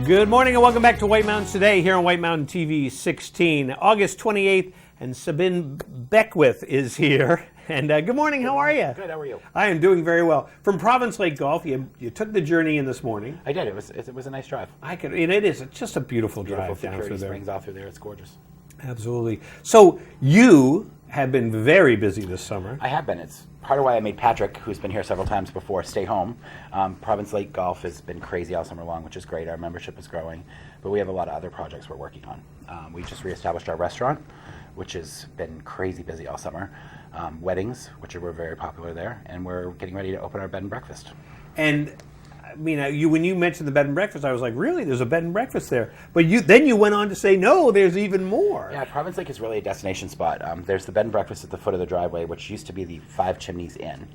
Good morning and welcome back to White Mountains Today here on White Mountain TV 16. August 28th, and Sabine Beckwith is here. And good morning, how are you? Good, how are you? I am doing very well. From Province Lake Golf, you took the journey in this morning. I did, it was a nice drive. And it's just a beautiful drive down through there. Springs off through there, it's gorgeous. Absolutely. So you have been very busy this summer. I have been. It's part of why I made Patrick, who's been here several times before, stay home. Province Lake Golf has been crazy all summer long, which is great. Our membership is growing, but we have a lot of other projects we're working on. We just reestablished our restaurant, which has been crazy busy all summer. Weddings, which were very popular there, and we're getting ready to open our bed and breakfast. And I mean, when you mentioned the bed and breakfast, I was like, really? There's a bed and breakfast there? But then you went on to say, no, there's even more. Yeah, Province Lake is really a destination spot. There's the bed and breakfast at the foot of the driveway, which used to be the Five Chimneys Inn.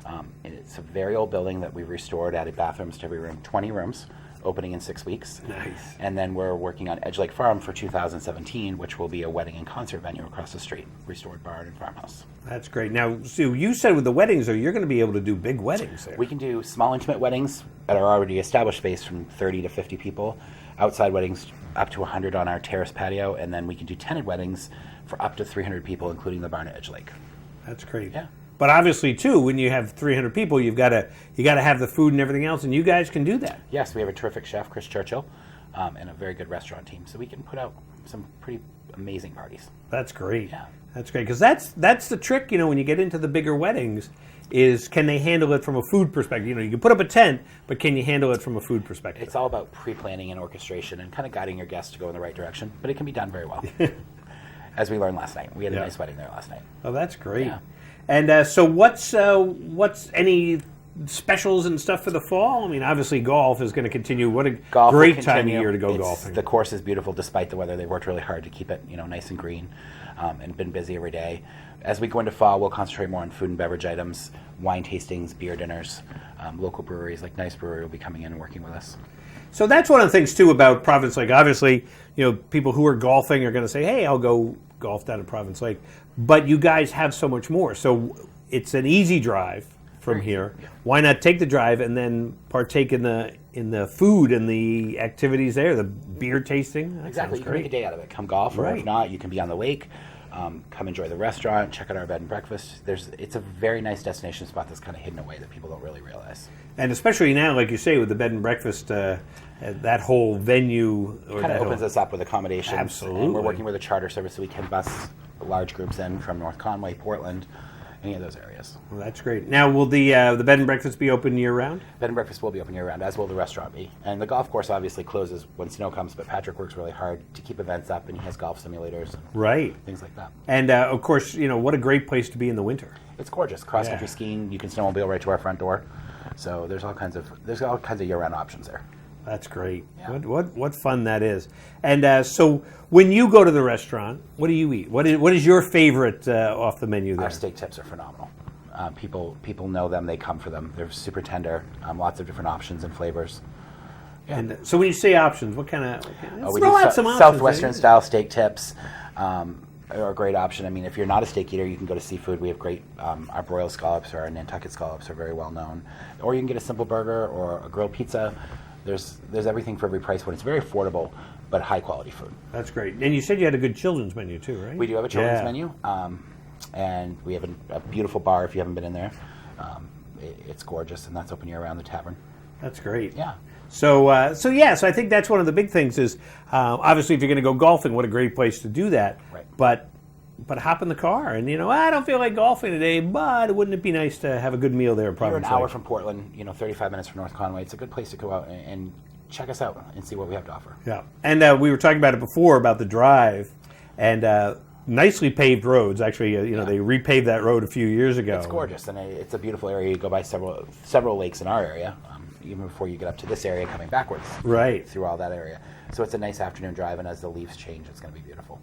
And it's a very old building that we restored, added bathrooms to every room, 20 rooms, opening in 6 weeks. Nice. And then we're working on Edge Lake Farm for 2017, which will be a wedding and concert venue across the street, restored barn and farmhouse. That's great. Now, Sue, you said with the weddings, though, you're going to be able to do big weddings there. We can do small, intimate weddings at our already established space from 30 to 50 people, outside weddings up to 100 on our terrace patio, and then we can do tented weddings for up to 300 people, including the barn at Edge Lake. That's great. Yeah. But obviously, too, when you have 300 people, you got to have the food and everything else, and you guys can do that. Yes, we have a terrific chef, Chris Churchill, and a very good restaurant team, so we can put out some pretty amazing parties. That's great. Yeah. That's great, because that's the trick, when you get into the bigger weddings, is can they handle it from a food perspective? You can put up a tent, but can you handle it from a food perspective? It's all about pre-planning and orchestration and kind of guiding your guests to go in the right direction, but it can be done very well. As we learned last night. We had a nice wedding there last night. Oh, that's great. Yeah. And so what's any specials and stuff for the fall? I mean, obviously golf is going to continue. What a great time of year to go golfing. The course is beautiful despite the weather. They've worked really hard to keep it, nice and green, and been busy every day. As we go into fall, we'll concentrate more on food and beverage items, wine tastings, beer dinners. Local breweries like Nice Brewery will be coming in and working with us. So that's one of the things, too, about Province Lake. Obviously, people who are golfing are going to say, hey, I'll go golf down at Province Lake. But you guys have so much more. So it's an easy drive from here. Yeah. Why not take the drive and then partake in the food and the activities there, the beer tasting? That exactly. You can make a day out of it. Come golf, or if not, you can be on the lake. Come enjoy the restaurant, check out our bed and breakfast. It's a very nice destination spot that's kind of hidden away that people don't really realize. And especially now, like you say, with the bed and breakfast, that whole venue kind of opens us up with accommodations. Absolutely. And we're working with a charter service, so we can bus large groups in from North Conway, Portland, any of those areas. Well, that's great. Now, will the bed and breakfast be open year-round? Bed and breakfast will be open year-round, as will the restaurant be. And the golf course obviously closes when snow comes, but Patrick works really hard to keep events up, and he has golf simulators and things like that. And, of course, what a great place to be in the winter. It's gorgeous. Cross-country skiing, you can snowmobile right to our front door. So there's all kinds of year-round options there. That's great. Yeah. What fun that is. And so when you go to the restaurant, what do you eat? What is your favorite off the menu there? Our steak tips are phenomenal. People know them. They come for them. They're super tender. Lots of different options and flavors. Yeah. And so when you say options, what kind of... we do Southwestern style steak tips. Are a great option. I mean, if you're not a steak eater, you can go to seafood. We have great, our broiled scallops or our Nantucket scallops are very well known. Or you can get a simple burger or a grilled pizza. There's everything for every price point. It's very affordable, but high quality food. That's great. And you said you had a good children's menu too, right? We do have a children's menu, and we have a beautiful bar if you haven't been in there. It's gorgeous, and that's open year round, the tavern. That's great. Yeah. So I think that's one of the big things is obviously if you're going to go golfing, what a great place to do that. Right. But hop in the car and, I don't feel like golfing today, but wouldn't it be nice to have a good meal there in Province Lake? You're an hour from Portland, 35 minutes from North Conway. It's a good place to go out and check us out and see what we have to offer. Yeah. And we were talking about it before, about the drive, and nicely paved roads. Actually, they repaved that road a few years ago. It's gorgeous, and it's a beautiful area. You go by several lakes in our area, even before you get up to this area coming backwards. Right. Through all that area. So it's a nice afternoon drive, and as the leaves change, it's going to be beautiful.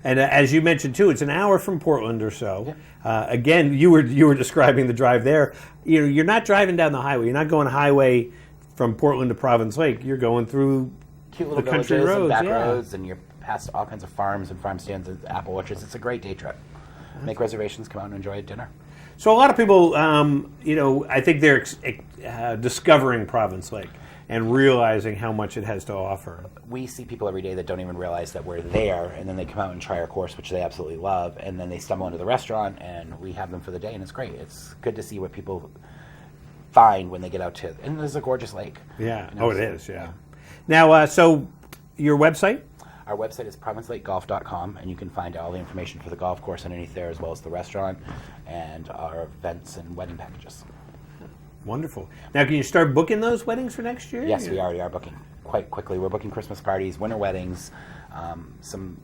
And as you mentioned too, it's an hour from Portland or so. Yeah. Again, you were describing the drive there. You're not driving down the highway. You're not going highway from Portland to Province Lake. You're going through cute little the country villages roads, and back roads, and you're past all kinds of farms and farm stands and apple orchards. It's a great day trip. Make reservations, come out and enjoy dinner. So a lot of people, I think they're discovering Province Lake. and realizing how much it has to offer. We see people every day that don't even realize that we're there, and then they come out and try our course, which they absolutely love, and then they stumble into the restaurant, and we have them for the day, and it's great. It's good to see what people find when they get out to, and there's a gorgeous lake. Yeah. You know, It is. Yeah. Now, so your website? Our website is provincelakeGolf.com, and you can find all the information for the golf course underneath there, as well as the restaurant and our events and wedding packages. Wonderful. Now, can you start booking those weddings for next year? Yes, we already are booking quite quickly. We're booking Christmas parties, winter weddings, some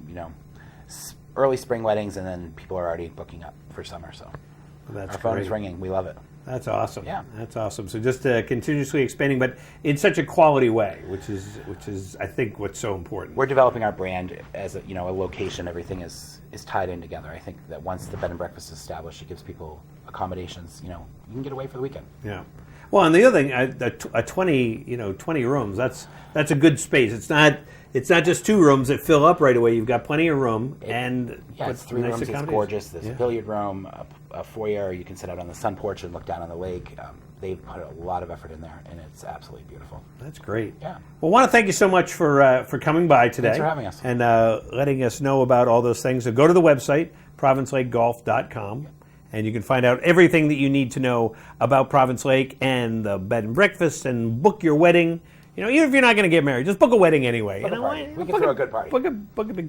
early spring weddings, and then people are already booking up for summer. So That's our phone great. is ringing. We love it. That's awesome. Yeah. That's awesome. So just continuously expanding, but in such a quality way, which is I think what's so important. We're developing our brand as a location. Everything is tied in together. I think that once the bed and breakfast is established, it gives people accommodations. You can get away for the weekend. Yeah. Well, and the other thing, a 20 rooms. That's a good space. It's not just 2 rooms that fill up right away. You've got plenty of room, It's 3 nice rooms. It's accommodations. gorgeous. There's Yeah. a billiard room, a foyer. You can sit out on the sun porch and look down on the lake. They've put a lot of effort in there, and it's absolutely beautiful. That's great. Yeah. Well, I want to thank you so much for coming by today. Thanks for having us. And letting us know about all those things. So go to the website, provincelakeGolf.com, and you can find out everything that you need to know about Province Lake and the bed and breakfast, and book your wedding. Even if you're not going to get married, just book a wedding anyway. Book a party. We can Book throw a good party. Book a big party.